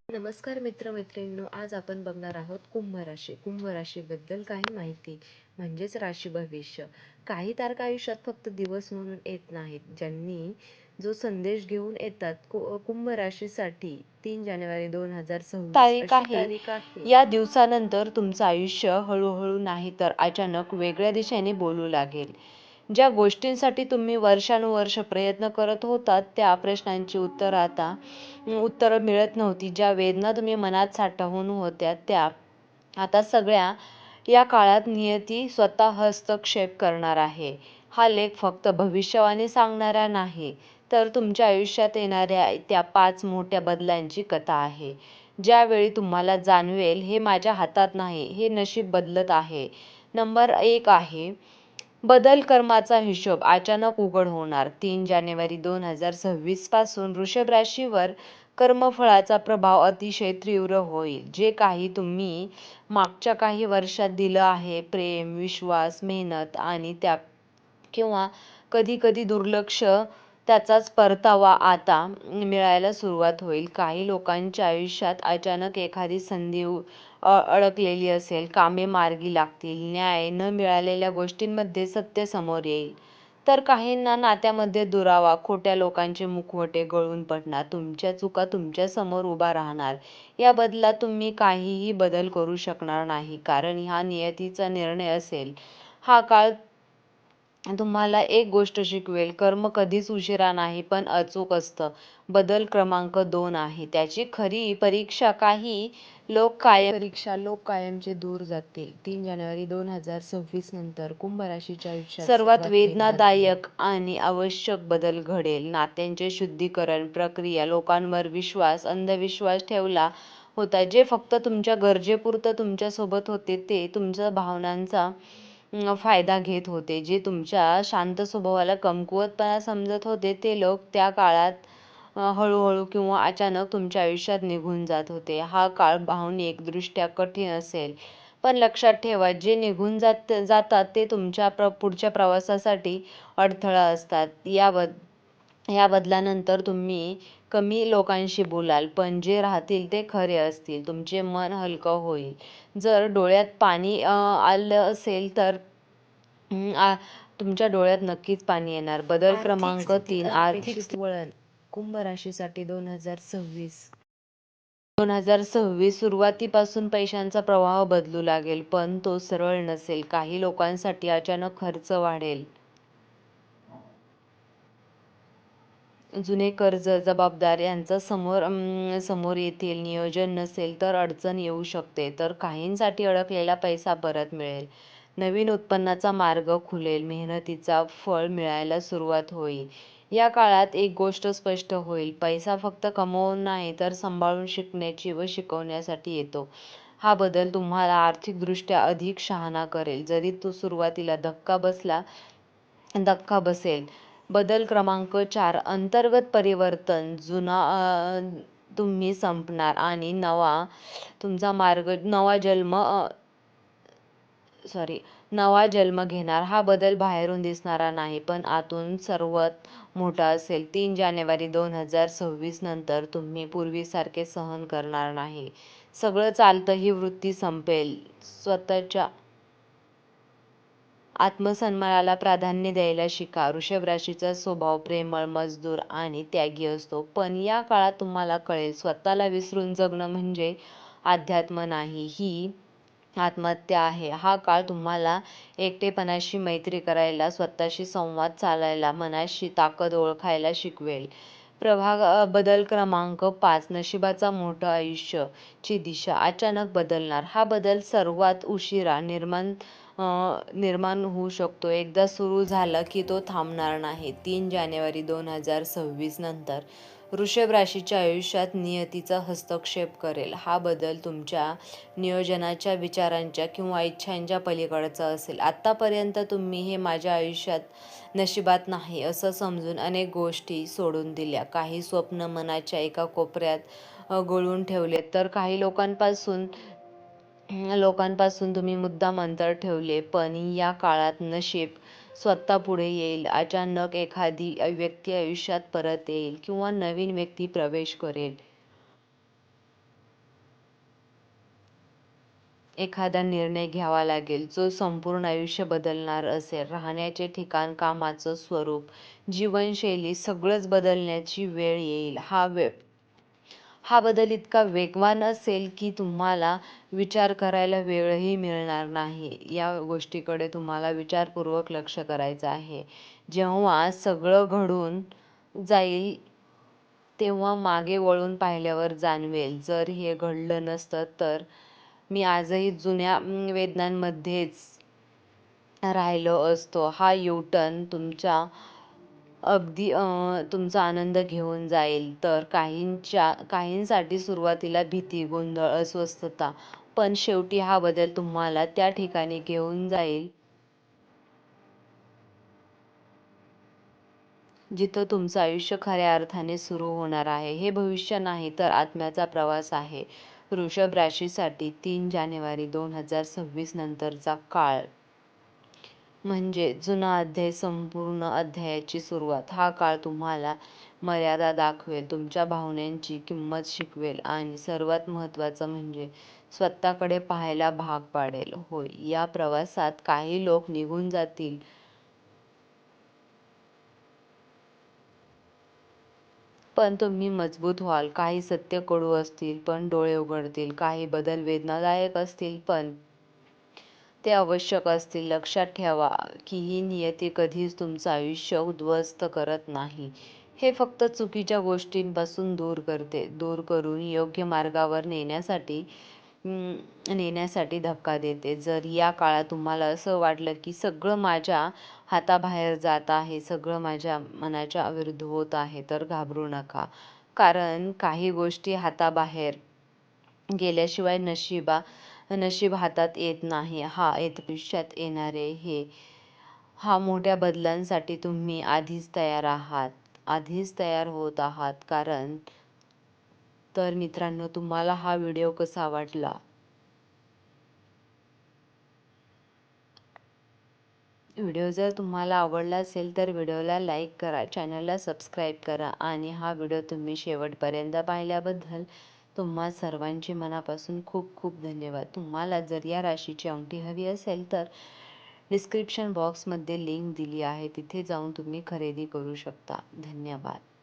नमस्कार मित्र-मैत्रिणींनो, आज आपण बघणार आहोत कुंभ राशी. कुंभ राशीबद्दल काही माहिती म्हणजेच राशी भविष्य. काही तारखा आयुष्यात फक्त दिवस म्हणून येत नाहीत. ज्यांनी जो संदेश घेऊन येतात. कुंभ राशीसाठी 3 जानेवारी 2026 तारीख अशी आहे. तारीख आहे. या दिवसानंतर तुमचं आयुष्य हळूहळू नाही तर अचानक वेगळ्या दिशेने बोलू लागेल. ज्या गोष्टींसाठी तुम्ही वर्षानुवर्ष प्रयत्न करत होतात त्या प्रश्नांची उत्तरं मिळत नव्हती. ज्या वेदना तुम्ही मनात साठवून होत्या त्या आता सगळ्या या काळात नियती स्वतः हस्तक्षेप करणार आहे. हा लेख फक्त भविष्यवाणी सांगणारा नाही, तर तुमच्या आयुष्यात येणाऱ्या त्या 5 मोठ्या बदलांची कथा आहे. ज्यावेळी तुम्हाला जाणवेल, हे माझ्या हातात नाही, हे नशीब बदलत आहे. नंबर 1 आहे बदल. कर्माचा हिशोब अचानक उघड होणार. 3 जानेवारी 2026 पासून वृषभ राशीवर कर्मफळाचा प्रभाव अतिशय तीव्र होईल. जे काही तुम्ही मागच्या काही वर्षात दिलं आहे, प्रेम, विश्वास, मेहनत आणि त्या किंवा कधी-कधी दुर्लक्ष, त्याचाच परतावा आता मिळायला सुरुवात होईल. काही लोकांच्या आयुष्यात अचानक एखादी संधी अडकलेली असेल, कामे मार्गी लागतील, न्याय न मिळालेल्या गोष्टींमध्ये सत्य समोर येईल. तर काहींना नात्यामध्ये दुरावा, खोट्या लोकांचे मुखवटे गळून पडणार, तुमच्या चुका तुमच्या समोर उभा राहणार. या बदलात तुम्ही काहीही बदल करू शकणार नाही, कारण हा नियतीचा निर्णय असेल. हा काळ तुम्हाला एक गोष्ट शिकवेल, कर्म कधीच उशिरा नाही पण अचूक असतं. बदल क्रमांक 2 आहे. त्याची खरी परीक्षा लोक कायमचे दूर जातील. 3 जानेवारी 2026 नंतर कुंभ राशीच्या आयुष्यात सर्वात वेदनादायक आणि आवश्यक बदल घडेल. नात्यांचे शुद्धीकरण प्रक्रिया. लोकांवर अंधविश्वास ठेवला होता, जे फक्त तुमच्या गरजेपुरतं तुमच्यासोबत होते, ते तुमच्या भावनांचा फायदा घेत होते. जे तुमच्या शांत स्वभावाला कमकुवतपणा समजत होते, ते लोक त्या काळात हळूहळू किंवा अचानक तुमच्या आयुष्यात निघून जात होते. हा काळ भावनिकदृष्ट्या कठीण असेल, पण लक्षात ठेवा, जे निघून जातात ते तुमच्या पुढच्या प्रवासासाठी अडथळा असतात. या बदलानंतर तुम्ही कमी लोकांशी बोलाल, पण जे राहतील ते खरे असतील. तुमचे मन हलकं होईल. जर डोळ्यात पाणी आलं असेल तर तुमच्या डोळ्यात नक्कीच पाणी येणार. बदल क्रमांक 3 आर्थिक वळण. कुंभ राशीसाठी 2026 सुरुवातीपासून पैशांचा प्रवाह बदलू लागेल, पण तो सरळ नसेल. काही लोकांसाठी अचानक खर्च वाढेल. जुने कर्ज, जबाबदार यांचा समोर येतील. नियोजन नसेल तर अडचण येऊ शकते, तर काहींसाठी अडकलेला पैसा परत मिळेल. नवीन उत्पन्नाचा मार्ग खुलेल. मेहनतीचा फळ मिळायला सुरुवात होईल. या काळात एक गोष्ट स्पष्ट होईल, पैसा फक्त कमवून नाही तर सांभाळून शिकण्याची व शिकवण्यासाठी येतो. हा बदल तुम्हाला आर्थिकदृष्ट्या अधिक शहाणा करेल, जरी तो सुरुवातीला धक्का बसेल. बदल क्रमांक 4 अंतर्गत परिवर्तन. जुना तुम्ही संपणार आणि नवा जन्म घेणार. हा बदल बाहेरून दिसणारा नाही, पण आतून सर्वात मोठा असेल. 3 जानेवारी 2026 नंतर तुम्ही पूर्वीसारखे सहन करणार नाही. सगळं चालतं ही वृत्ती संपेल. स्वतःच्या आत्मसन्मानाला प्राधान्य द्यायला शिका. वृषभ राशीचा स्वभाव प्रेमळ, मजबूत आणि त्यागी असतो, पण या काळात तुम्हाला कळेल, स्वतःला विसरून जगणं म्हणजे अध्यात्म नाही, ही आत्महत्या आहे. हा काळ तुम्हाला एकटेपणाशी मैत्री करायला, स्वतःशी संवाद साधायला, मनाची ताकद ओळखायला शिकवेल. बदल क्रमांक 5 नशिबाचा मोठा आयुष्याची दिशा अचानक बदलणार. हा बदल सर्वात उशिरा निर्माण होऊ शकतो. एकदा सुरू झाला की तो थांबणार नाही. 3 जानेवारी 2026 नंतर वृषभ राशीच्या आयुष्यात नियतीचा हस्तक्षेप करेल. हा बदल तुमच्या नियोजनाच्या, विचारांच्या किंवा इच्छांच्या पलीकडचा असेल. आतापर्यंत तुम्ही हे माझ्या आयुष्यात नशिबात नाही असं समजून अनेक गोष्टी सोडून दिल्या. काही स्वप्न मनाच्या एका कोपऱ्यात गळून ठेवले, तर काही लोकांपासून तुम्ही मुद्दाम अंतर ठेवले. पण या काळात नशीब स्वतः पुढे येईल. अचानक एखादी व्यक्ती आयुष्यात परत येईल किंवा नवीन व्यक्ती प्रवेश करेल. एखादा निर्णय घ्यावा लागेल जो संपूर्ण आयुष्य बदलणार असेल. राहण्याचे ठिकाण, कामाचं स्वरूप, जीवनशैली सगळंच बदलण्याची वेळ येईल. हा बदल इतका वेगवान असेल की तुम्हाला विचार करायला वेळही मिळणार नाही. या गोष्टीकडे तुम्हाला विचारपूर्वक लक्ष करायचं आहे. जेव्हा सगळं घडून जाईल तेव्हा मागे वळून पाहिल्यावर जाणवेल, जर हे घडलं नसतं तर मी आजही जुन्या वेदनांमध्येच राहिलो असतो. हा यू-टर्न तुमचा आनंद घेऊन जाईल. तर काहींसाठी सुरुवातीला भीती, गोंधळ, अस्वस्थता, पण शेवटी हा बदल तुम्हाला त्या ठिकाणी घेऊन जाईल जिथं तुमचं आयुष्य खऱ्या अर्थाने सुरू होणार आहे. हे भविष्य नाही तर आत्म्याचा प्रवास आहे. वृषभ राशीसाठी 3 जानेवारी 2026 नंतरचा काळ म्हणजे जुना अध्याय संपूर्ण अध्यायाची सुरुवात. हा काळ तुम्हाला मर्यादा दाखवेल, तुमच्या भावनांची किंमत शिकवेल आणि सर्वात महत्त्वाचं म्हणजे स्वतःकडे पाहायला भाग पाडेल. होय, या प्रवासात काही लोक निघून जातील, पण तुम्ही मजबूत व्हाल. काही सत्य कडू असतील, पण डोळे उघडतील. काही बदल वेदनादायक असतील, पण ते आवश्यक असतील. लक्षात ठेवा की ही नियती कधीच तुमचं आयुष्य उद्ध्वस्त करत नाही. हे फक्त चुकीच्या गोष्टींपासून दूर करते. दूर करून योग्य मार्गावर नेण्यासाठी धक्का देते. जर या काळात तुम्हाला असं वाटलं की सगळं माझ्या हाताबाहेर जात आहे, सगळं माझ्या मनाच्या विरुद्ध होत आहे, तर घाबरू नका. कारण काही गोष्टी हाताबाहेर गेल्याशिवाय नशीब हातात येत नाही. भविष्यात येणारे हा मोठ्या बदलांसाठी तुम्ही आधीच तयार होत आहात. तर मित्रांनो, तुम्हाला हा व्हिडिओ कसा वाटला? व्हिडिओ जर तुम्हाला आवडला असेल तर व्हिडिओला लाईक करा, चॅनलला सबस्क्राईब करा आणि हा व्हिडिओ तुम्ही शेवटपर्यंत पाहिल्याबद्दल तुम्हा सर्वांचे मनापासून खूप खूप धन्यवाद. तुम्हाला जर या राशीची अंगठी हवी असेल तर डिस्क्रिप्शन बॉक्समध्ये लिंक दिली आहे, तिथे जाऊन तुम्ही खरेदी करू शकता. धन्यवाद.